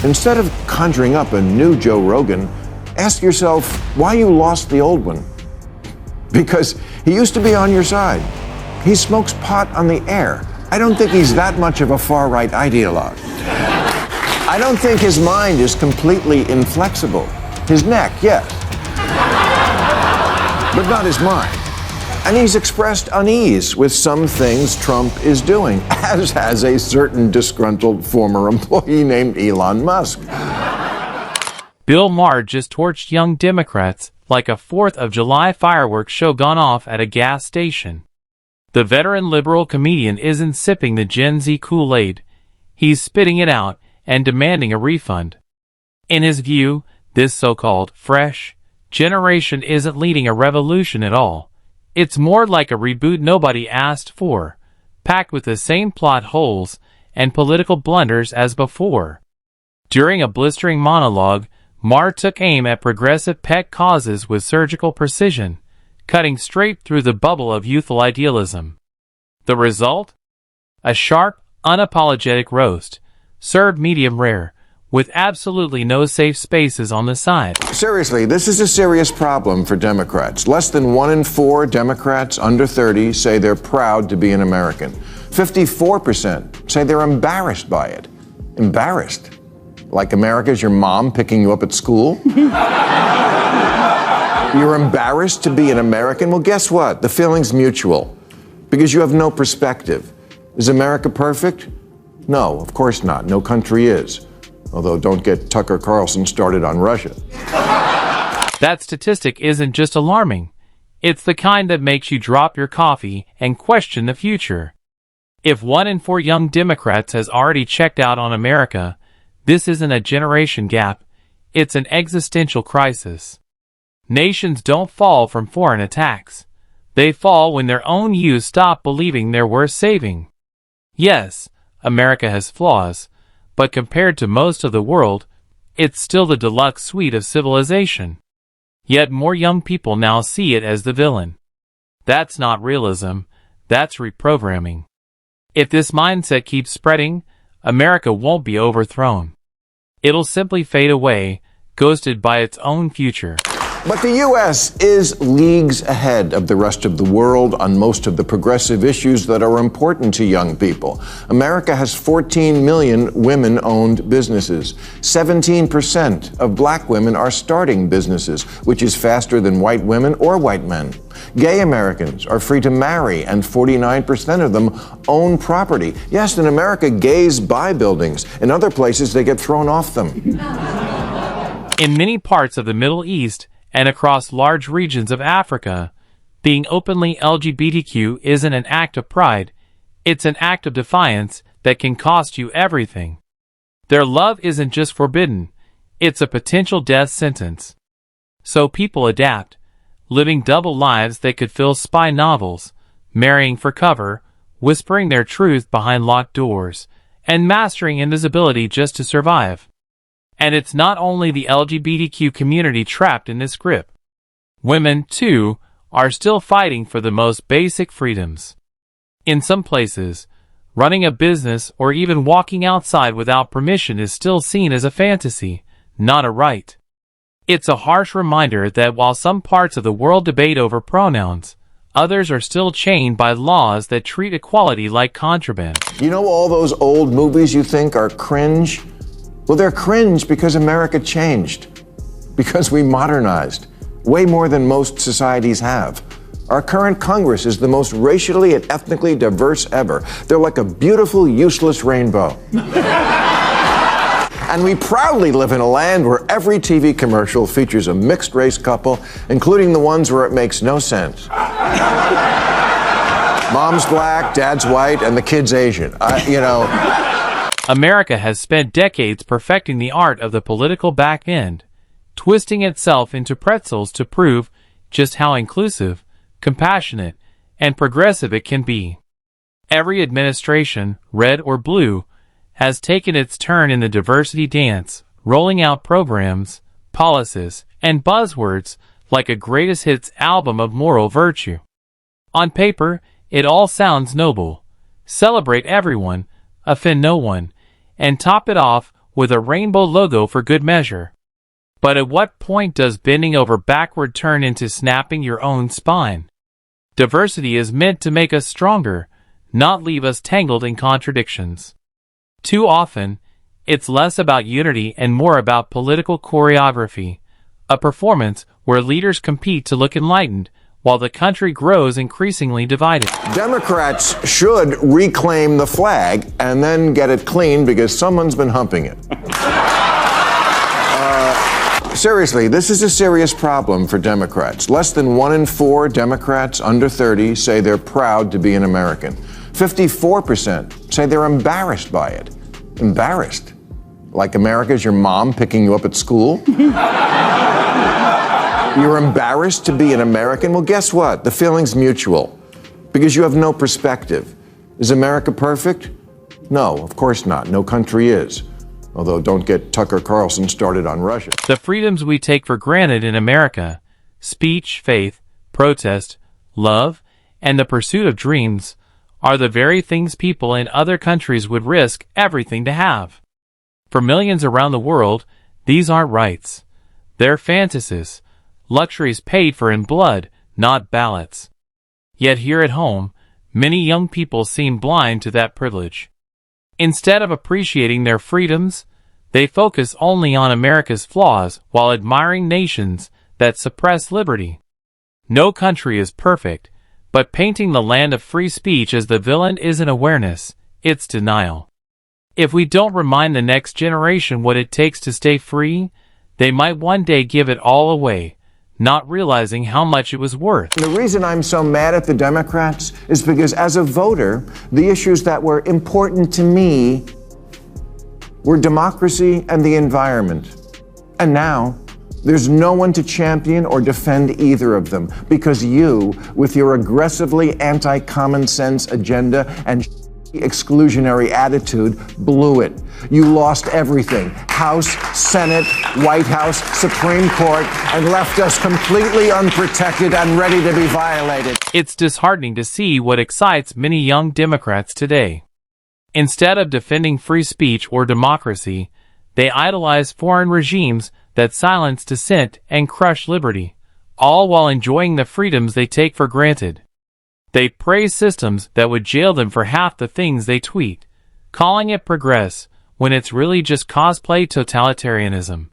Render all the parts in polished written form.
Instead of conjuring up a new Joe Rogan, ask yourself why you lost the old one. Because he used to be on your side. He smokes pot on the air. I don't think he's that much of a far-right ideologue. I don't think his mind is completely inflexible. His neck, yes. But not his mind. And he's expressed unease with some things Trump is doing, as has a certain disgruntled former employee named Elon Musk. Bill Maher just torched young Democrats like a 4th of July fireworks show gone off at a gas station. The veteran liberal comedian isn't sipping the Gen Z Kool-Aid. He's spitting it out and demanding a refund. In his view, this so-called fresh generation isn't leading a revolution at all. It's more like a reboot nobody asked for, packed with the same plot holes and political blunders as before. During a blistering monologue, Maher took aim at progressive pet causes with surgical precision, cutting straight through the bubble of youthful idealism. The result? A sharp, unapologetic roast, served medium rare, with absolutely no safe spaces on the side. Seriously, this is a serious problem for Democrats. Less than 1 in 4 Democrats under 30 say they're proud to be an American. 54% say they're embarrassed by it. Embarrassed? Like America's your mom picking you up at school? You're embarrassed to be an American? Well, guess what? The feeling's mutual. Because you have no perspective. Is America perfect? No, of course not. No country is. Although don't get Tucker Carlson started on Russia. That statistic isn't just alarming. It's the kind that makes you drop your coffee and question the future. If 1 in 4 young Democrats has already checked out on America, this isn't a generation gap, it's an existential crisis. Nations don't fall from foreign attacks. They fall when their own youth stop believing they're worth saving. Yes, America has flaws, but compared to most of the world, it's still the deluxe suite of civilization. Yet more young people now see it as the villain. That's not realism, that's reprogramming. If this mindset keeps spreading, America won't be overthrown. It'll simply fade away, ghosted by its own future. But the U.S. is leagues ahead of the rest of the world on most of the progressive issues that are important to young people. America has 14 million women-owned businesses. 17% of black women are starting businesses, which is faster than white women or white men. Gay Americans are free to marry, and 49% of them own property. Yes, in America, gays buy buildings. In other places, they get thrown off them. In many parts of the Middle East, and across large regions of Africa, being openly LGBTQ isn't an act of pride, it's an act of defiance that can cost you everything. Their love isn't just forbidden, it's a potential death sentence. So people adapt, living double lives that could fill spy novels, marrying for cover, whispering their truth behind locked doors, and mastering invisibility just to survive. And it's not only the LGBTQ community trapped in this grip. Women, too, are still fighting for the most basic freedoms. In some places, running a business or even walking outside without permission is still seen as a fantasy, not a right. It's a harsh reminder that while some parts of the world debate over pronouns, others are still chained by laws that treat equality like contraband. You know all those old movies you think are cringe? Well, they're cringe because America changed, because we modernized, way more than most societies have. Our current Congress is the most racially and ethnically diverse ever. They're like a beautiful, useless rainbow. And we proudly live in a land where every TV commercial features a mixed-race couple, including the ones where it makes no sense. Mom's black, dad's white, and the kid's Asian. America has spent decades perfecting the art of the political back end, twisting itself into pretzels to prove just how inclusive, compassionate, and progressive it can be. Every administration, red or blue, has taken its turn in the diversity dance, rolling out programs, policies, and buzzwords like a greatest hits album of moral virtue. On paper, it all sounds noble. Celebrate everyone, offend no one, and top it off with a rainbow logo for good measure. But at what point does bending over backward turn into snapping your own spine? Diversity is meant to make us stronger, not leave us tangled in contradictions. Too often, it's less about unity and more about political choreography, a performance where leaders compete to look enlightened while the country grows increasingly divided. Democrats should reclaim the flag and then get it clean because someone's been humping it. Seriously, this is a serious problem for Democrats. Less than 1 in 4 Democrats under 30 say they're proud to be an American. 54% say they're embarrassed by it. Embarrassed? Like America's your mom picking you up at school? You're embarrassed to be an American? Well, guess what? The feeling's mutual. Because you have no perspective. Is America perfect? No, of course not. No country is. Although don't get Tucker Carlson started on Russia. The freedoms we take for granted in America, speech, faith, protest, love, and the pursuit of dreams, are the very things people in other countries would risk everything to have. For millions around the world, these aren't rights. They're fantasies, luxuries paid for in blood, not ballots. Yet here at home, many young people seem blind to that privilege. Instead of appreciating their freedoms, they focus only on America's flaws while admiring nations that suppress liberty. No country is perfect, but painting the land of free speech as the villain isn't awareness, it's denial. If we don't remind the next generation what it takes to stay free, they might one day give it all away, not realizing how much it was worth. The reason I'm so mad at the Democrats is because as a voter, the issues that were important to me were democracy and the environment. And now, there's no one to champion or defend either of them because you, with your aggressively anti-common sense agenda and exclusionary attitude, blew it. You lost everything. House, Senate, White House, Supreme Court, and left us completely unprotected and ready to be violated. It's disheartening to see what excites many young Democrats today. Instead of defending free speech or democracy, they idolize foreign regimes that silence dissent and crush liberty, all while enjoying the freedoms they take for granted. They praise systems that would jail them for half the things they tweet, calling it progress when it's really just cosplay totalitarianism.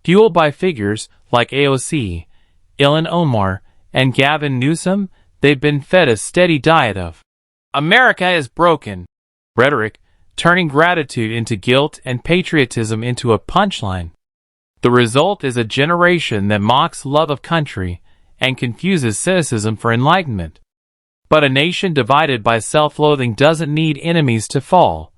Fueled by figures like AOC, Ilhan Omar, and Gavin Newsom, they've been fed a steady diet of "America is broken" rhetoric, turning gratitude into guilt and patriotism into a punchline. The result is a generation that mocks love of country and confuses cynicism for enlightenment. But a nation divided by self-loathing doesn't need enemies to fall.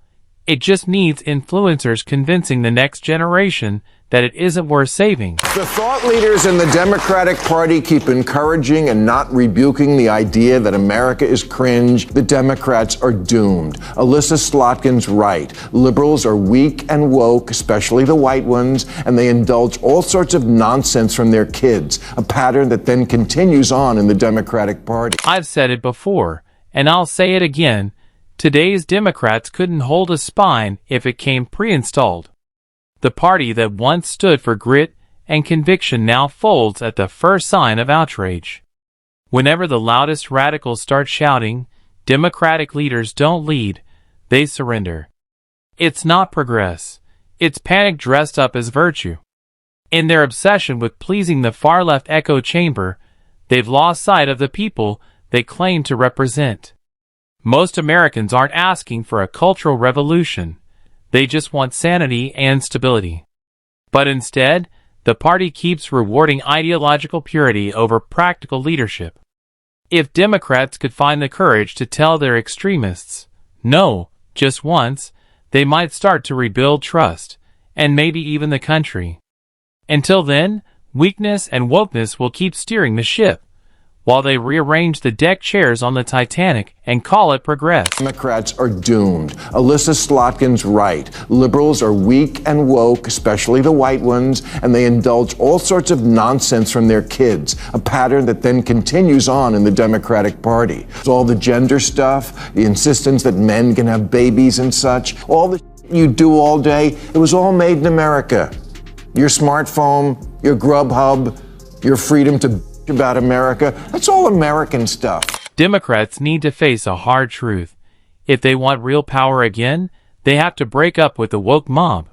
It just needs influencers convincing the next generation that it isn't worth saving. The thought leaders in the Democratic Party keep encouraging and not rebuking the idea that America is cringe. The Democrats are doomed. Alyssa Slotkin's right. Liberals are weak and woke, especially the white ones, and they indulge all sorts of nonsense from their kids, a pattern that then continues on in the Democratic Party. I've said it before, and I'll say it again. Today's Democrats couldn't hold a spine if it came pre-installed. The party that once stood for grit and conviction now folds at the first sign of outrage. Whenever the loudest radicals start shouting, Democratic leaders don't lead, they surrender. It's not progress. It's panic dressed up as virtue. In their obsession with pleasing the far-left echo chamber, they've lost sight of the people they claim to represent. Most Americans aren't asking for a cultural revolution. They just want sanity and stability. But instead, the party keeps rewarding ideological purity over practical leadership. If Democrats could find the courage to tell their extremists no just once, they might start to rebuild trust, and maybe even the country. Until then, weakness and wokeness will keep steering the ship, while they rearrange the deck chairs on the Titanic and call it progress. Democrats are doomed. Alyssa Slotkin's right. Liberals are weak and woke, especially the white ones, and they indulge all sorts of nonsense from their kids, a pattern that then continues on in the Democratic Party. It's all the gender stuff, the insistence that men can have babies and such, all the you do all day, it was all made in America. Your smartphone, your Grubhub, your freedom to bitch about America, that's all American stuff. Democrats need to face a hard truth. If they want real power again, they have to break up with the woke mob.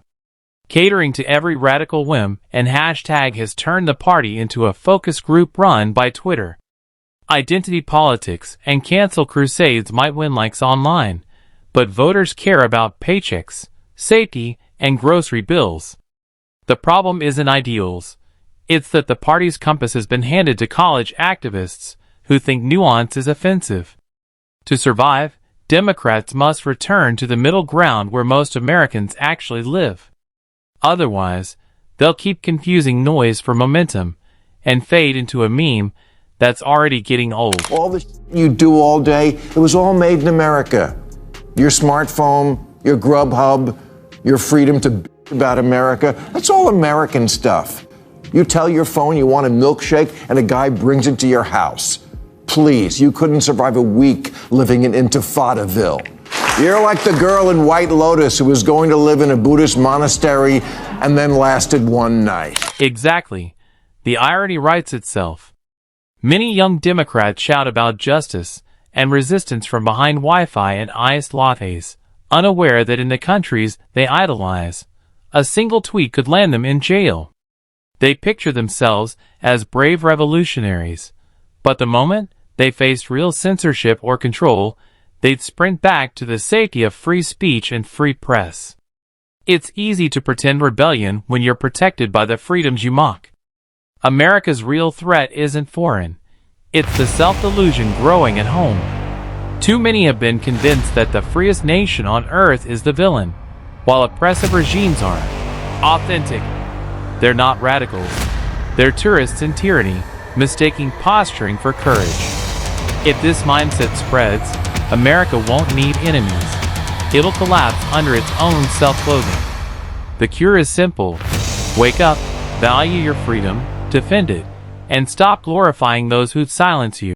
Catering to every radical whim and hashtag has turned the party into a focus group run by Twitter. Identity politics and cancel crusades might win likes online, but voters care about paychecks, safety, and grocery bills. The problem isn't ideals. It's that the party's compass has been handed to college activists who think nuance is offensive. To survive, Democrats must return to the middle ground where most Americans actually live. Otherwise, they'll keep confusing noise for momentum and fade into a meme that's already getting old. All the you do all day, it was all made in America. Your smartphone, your Grubhub, your freedom to bitch about America, that's all American stuff. You tell your phone you want a milkshake and a guy brings it to your house. Please, you couldn't survive a week living in Intifadaville. You're like the girl in White Lotus who was going to live in a Buddhist monastery and then lasted one night. Exactly. The irony writes itself. Many young Democrats shout about justice and resistance from behind Wi-Fi and iced lattes, unaware that in the countries they idolize, a single tweet could land them in jail. They picture themselves as brave revolutionaries, but the moment they faced real censorship or control, they'd sprint back to the safety of free speech and free press. It's easy to pretend rebellion when you're protected by the freedoms you mock. America's real threat isn't foreign. It's the self-delusion growing at home. Too many have been convinced that the freest nation on earth is the villain, while oppressive regimes are authentic. They're not radicals. They're tourists in tyranny, mistaking posturing for courage. If this mindset spreads, America won't need enemies. It'll collapse under its own self-loathing. The cure is simple. Wake up, value your freedom, defend it, and stop glorifying those who silence you.